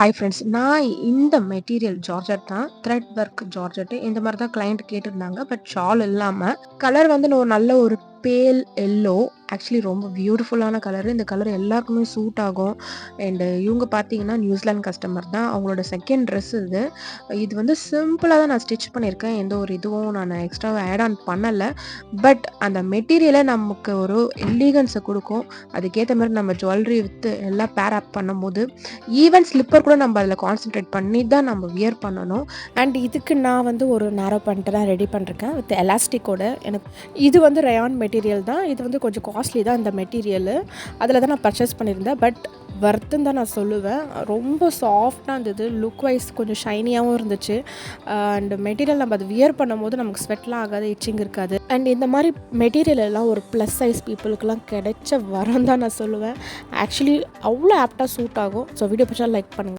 Hi friends. நான் இந்த material georgette தான். த்ரெட் ஒர்க் ஜார்ஜெட் இந்த மாரி தான் கிளையண்ட் கேட்டிருந்தாங்க. பட் ஷால் இல்லாம கலர் வந்து நல்ல ஒரு பேல் எல்லோ. ஆக்சுவலி ரொம்ப பியூட்டிஃபுல்லான கலரு. இந்த கலர் எல்லாருக்குமே சூட் ஆகும். இவங்க பார்த்தீங்கன்னா நியூசிலாந்து கஸ்டமர் தான். அவங்களோட செகண்ட் ட்ரெஸ் இது. இது வந்து சிம்பிளா தான் நான் ஸ்டிச் பண்ணியிருக்கேன். எந்த ஒரு இதுவும் நான் எக்ஸ்ட்ராவா ஆட் ஆன் பண்ணல. பட் அந்த மெட்டீரியலே நமக்கு ஒரு எலிகன்ஸை குடுக்கும். அதுக்கேத்த மாரி நம்ம ஜுவல்லரி வித் எல்லாம் பேர் அப் பண்ணும்போது, ஈவன் ஸ்லிப்பர் கூட நம்ம அதில கான்சன்ட்ரேட் பண்ணி தான் நம்ம வியர் பண்ணணும். அண்ட் இதுக்கு நான் வந்து ஒரு நேரோ பண்ணிட்டு தான் ரெடி பண்ணிருக்கேன் வித் எலாஸ்டிக்கோட. எனக்கு இது வந்து ரயான் மெட்டீரியல் தான். இது வந்து கொஞ்சம் காஸ்ட்லி தான் இந்த மெட்டீரியலு. அதில் தான் நான் பர்ச்சேஸ் பண்ணியிருந்தேன். பட் வர்த்துன்னு தான் நான் சொல்லுவேன். ரொம்ப சாஃப்டாக இருந்தது. லுக் வைஸ் கொஞ்சம் ஷைனியாகவும் இருந்துச்சு. அண்ட் மெட்டீரியல் நம்ம அது வியர் பண்ணும்போது நமக்கு ஸ்வெட்லாம் ஆகாது, இச்சிங் இருக்காது. அண்ட் இந்த மாதிரி மெட்டீரியல் எல்லாம் ஒரு ப்ளஸ் சைஸ் பீப்புளுக்கெலாம் கிடைச்ச வரம் தான் நான் சொல்லுவேன். ஆக்சுவலி அவ்வளோ ஆப்டாக சூட் ஆகும். ஸோ வீடியோ பிடிச்சா லைக் பண்ணுங்கள்.